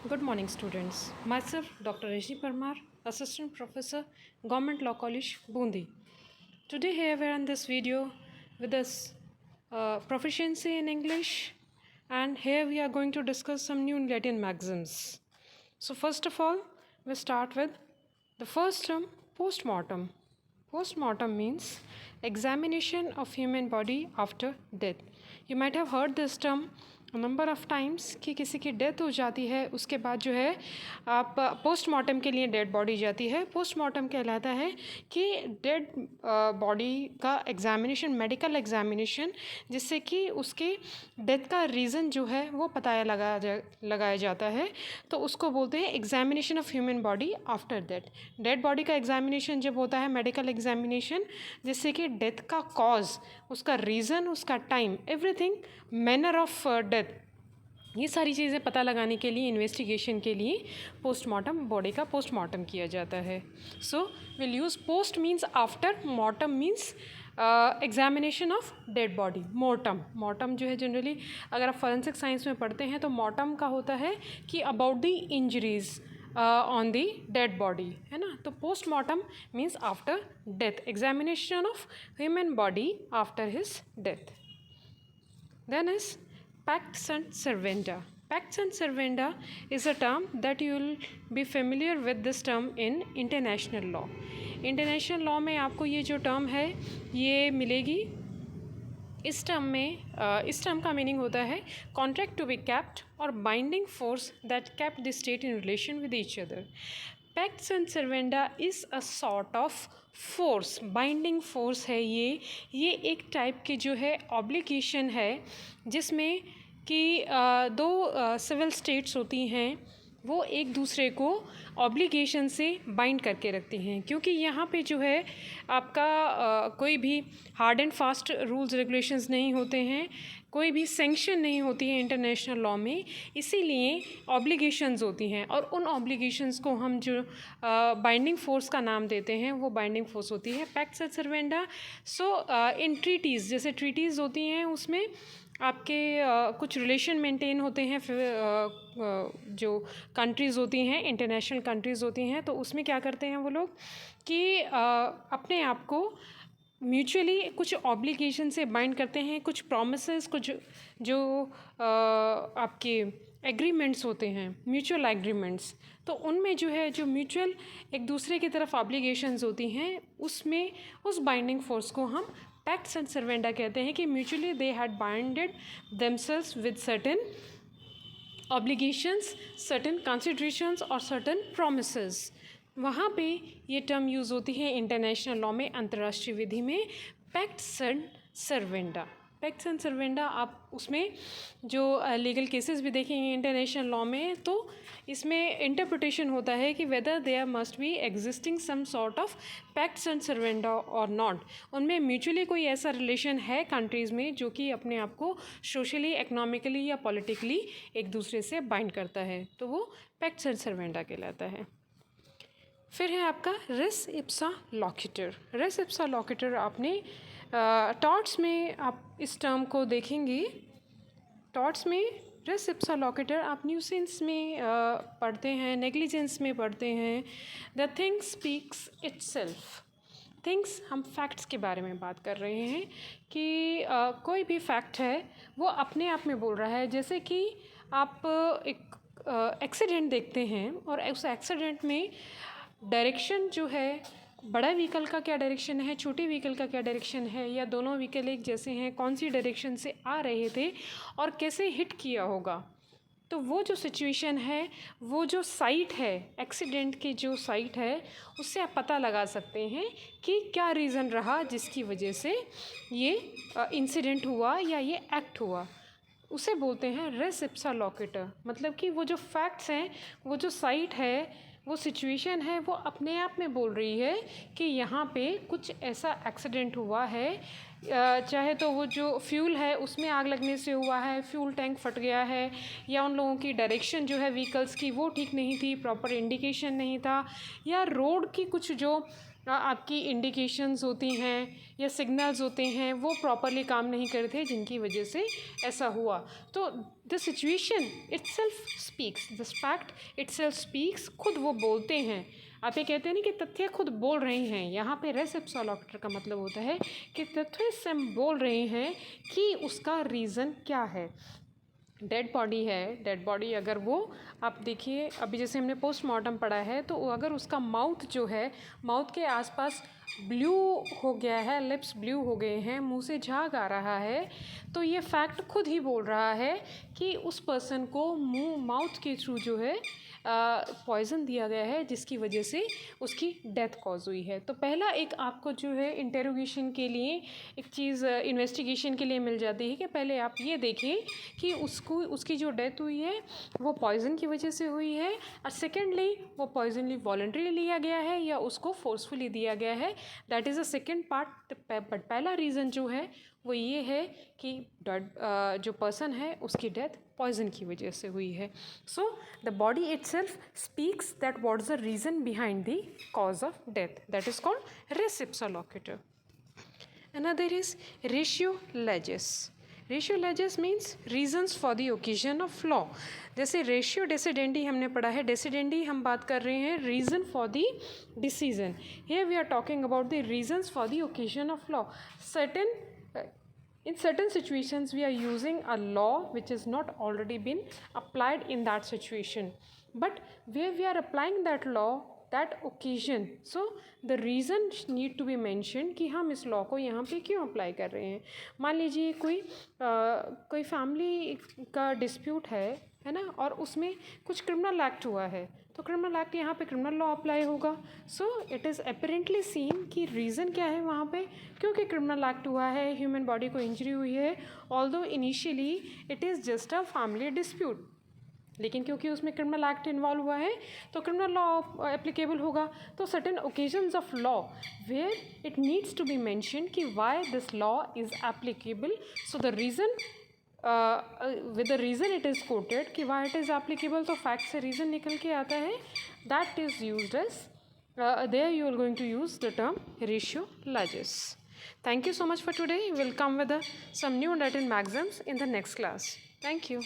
Good morning, students. Myself, Dr. Rajni Parmar, Assistant Professor, Government Law College, Bundi. Today, here we are in this video with this proficiency in English, and here we are going to discuss some new Latin maxims. So, first of all, we start with the first term, post-mortem. Post-mortem means examination of human body after death. You might have heard this term number of times कि किसी की death हो जाती है उसके बाद जो है आप पोस्टमार्टम के लिए डेड बॉडी जाती है। पोस्टमार्टम कहलाता है कि डेड बॉडी का एग्ज़ामिनेशन, मेडिकल एग्ज़ामिनेशन, जिससे कि उसके डेथ का रीज़न जो है वो पता लगाया जाता है, तो उसको बोलते हैं examination of human body after death. Dead body का एग्ज़ामिनेशन जब होता है, मेडिकल एग्ज़ामिनेशन, जिससे कि डेथ का कॉज, उसका रीज़न, उसका time, everything, manner of death, ये सारी चीज़ें पता लगाने के लिए, इन्वेस्टिगेशन के लिए पोस्टमार्टम, बॉडी का पोस्टमार्टम किया जाता है। So will use post means after, mortem means examination of dead body. Mortem जो है जनरली अगर आप फॉरेंसिक साइंस में पढ़ते हैं तो मॉर्टम का होता है कि about the injuries on the dead body, है ना। तो postmortem means after death, examination of human body after his death. Then is pacts and servanda. Pacts and servanda is a term that you will be familiar with this term in international law. International law में आपको ये जो term है ये मिलेगी। इस term का meaning होता है कॉन्ट्रैक्ट टू बी केप्ट और binding force that kept the state in relation with each other. Pacts and servanda is a sort of force, binding force है ये एक टाइप की जो है ऑब्लिगेशन है, जिसमें कि दो सिविल स्टेट्स होती हैं, वो एक दूसरे को ऑब्लिगेशन से बाइंड करके रखती हैं। क्योंकि यहाँ पे जो है आपका कोई भी hard and fast rules regulations नहीं होते हैं, कोई भी सेंक्शन नहीं होती है इंटरनेशनल लॉ में, इसीलिए ऑब्लिगेशंस होती हैं, और उन ऑब्लिगेशंस को हम जो बाइंडिंग फोर्स का नाम देते हैं वो बाइंडिंग फोर्स होती है, pacts and servanda. So in treaties, जैसे ट्रीटीज़ होती हैं उसमें आपके कुछ रिलेशन मेंटेन होते हैं, जो कंट्रीज़ होती हैं, इंटरनेशनल कंट्रीज़ होती हैं, तो उसमें क्या करते हैं वो लोग कि अपने आप को म्यूचुअली कुछ ऑब्लिगेशन से बाइंड करते हैं, कुछ प्रॉमिसेस, कुछ जो आपके एग्रीमेंट्स होते हैं, म्यूचुअल एग्रीमेंट्स, तो उनमें जो है जो म्यूचुअल एक दूसरे की तरफ ऑब्लिगेशंस होती हैं, उसमें उस बाइंडिंग फोर्स को हम पैक्ट्स एंड सर्वेंडा कहते हैं कि mutually they had binded themselves with certain obligations, certain considerations और सर्टेन प्रोमिसेस। वहाँ पे ये टर्म यूज़ होती है इंटरनेशनल लॉ में, अंतर्राष्ट्रीय विधि में, पैक्ट्स एंड सर्वेंडा। पैक्ट्स एंड सर्वेंडा आप उसमें जो लीगल केसेस भी देखेंगे इंटरनेशनल लॉ में, तो इसमें इंटरप्रिटेशन होता है कि whether there must be existing some sort of pacts and servanda और नॉट। उनमें म्यूचुअली कोई ऐसा रिलेशन है कंट्रीज़ में जो कि अपने आप को सोशली, इकोनॉमिकली या पॉलिटिकली एक दूसरे से बाइंड करता है, तो वो पैक्ट्स एंड सर्वेंडा कहलाता है। फिर है आपका रेस इप्सा लोक्यूटर। रेस इप्सा लोक्यूटर आपने टॉर्ट्स में आप इस टर्म को देखेंगे। टॉर्ट्स में रेस इप्सा लोक्यूटर आप न्यूसेंस में पढ़ते हैं, नेग्लिजेंस में पढ़ते हैं। The thing speaks itself. Things, हम फैक्ट्स के बारे में बात कर रहे हैं कि कोई भी फैक्ट है वो अपने आप में बोल रहा है। जैसे कि आप एक एक्सीडेंट देखते हैं और उस एक्सीडेंट में डायरेक्शन जो है, बड़ा व्हीकल का क्या डायरेक्शन है, छोटी व्हीकल का क्या डायरेक्शन है, या दोनों व्हीकल एक जैसे हैं, कौन सी डायरेक्शन से आ रहे थे और कैसे हिट किया होगा, तो वो जो सिचुएशन है, वो जो साइट है, एक्सीडेंट की जो साइट है, उससे आप पता लगा सकते हैं कि क्या रीज़न रहा जिसकी वजह से ये इंसिडेंट हुआ या ये एक्ट हुआ। उसे बोलते हैं रेस इप्सा लोक्यूटर। मतलब कि वो जो फैक्ट्स हैं, वो जो साइट है, वो सिचुएशन है, वो अपने आप में बोल रही है कि यहाँ पे कुछ ऐसा एक्सीडेंट हुआ है, चाहे तो वो जो फ्यूल है उसमें आग लगने से हुआ है, फ्यूल टैंक फट गया है, या उन लोगों की डायरेक्शन जो है व्हीकल्स की वो ठीक नहीं थी, प्रॉपर इंडिकेशन नहीं था, या रोड की कुछ जो आपकी इंडिकेशंस होती हैं या सिग्नल्स होते हैं वो प्रॉपरली काम नहीं करते, जिनकी वजह से ऐसा हुआ। तो the situation itself speaks, the fact itself speaks, खुद वो बोलते हैं। आप ये कहते हैं ना कि तथ्य खुद बोल रहे हैं, यहाँ पे रेस इप्सा लोक्यूटर का मतलब होता है कि तथ्य स्वयं बोल रहे हैं कि उसका रीज़न क्या है। डेड बॉडी है, डेड बॉडी अगर वो आप देखिए, अभी जैसे हमने पोस्टमार्टम पढ़ा है, तो अगर उसका माउथ जो है, माउथ के आसपास ब्लू हो गया है, लिप्स ब्लू हो गए हैं, मुंह से झाग आ रहा है, तो ये फैक्ट खुद ही बोल रहा है कि उस पर्सन को माउथ के थ्रू जो है पॉइज़न दिया गया है, जिसकी वजह से उसकी डेथ कॉज हुई है। तो पहला एक आपको जो है इंटेरोगेशन के लिए एक चीज़, इन्वेस्टिगेशन के लिए मिल जाती है कि पहले आप ये देखें कि उसकी जो डेथ हुई है वो पॉइज़न की वजह से हुई है, और सेकेंडली वो पॉइजनली वॉलंटरी लिया गया है या उसको फोर्सफुली दिया गया है, that is a second part. But पहला रीज़न जो है वो ये है कि जो पर्सन है उसकी डेथ पॉइजन की वजह से हुई है। So the body itself speaks that what is the reason behind the cause of death, that is called res ipsa loquitur. Another is ratio legis. Ratio legis means reasons for the occasion of law. जैसे ratio decidendi हमने पढ़ा है, decidendi हम बात कर रहे हैं reason for the decision. Here we are talking about the reasons for the occasion of law. In certain situations we are using a law which is not already been applied in that situation, but where we are applying that law, that occasion, so the reason need to be mentioned कि हम इस law को यहाँ पे क्यों apply कर रहे हैं। मान लीजिए कोई फैमिली का डिस्प्यूट है ना, और उसमें कुछ क्रिमिनल एक्ट हुआ है, तो क्रिमिनल एक्ट यहाँ पे क्रिमिनल लॉ अप्लाई होगा। So it is apparently seen कि रीज़न क्या है वहाँ पे, क्योंकि क्रिमिनल एक्ट हुआ है, ह्यूमन बॉडी को इंजरी हुई है, although initially it is just a family dispute, लेकिन क्योंकि उसमें क्रिमिनल एक्ट इन्वॉल्व हुआ है तो क्रिमिनल लॉ एप्लीकेबल होगा। तो certain occasions of law where it needs to be mention कि why this law is applicable, so the reason with the reason it is quoted कि वाई इट इज़ एप्लीकेबल, तो fact से reason निकल के आता है, that is used as there you are going to use the term ratio legis. Thank you so much for today. We'll come with some new Latin maxims in the next class. Thank you.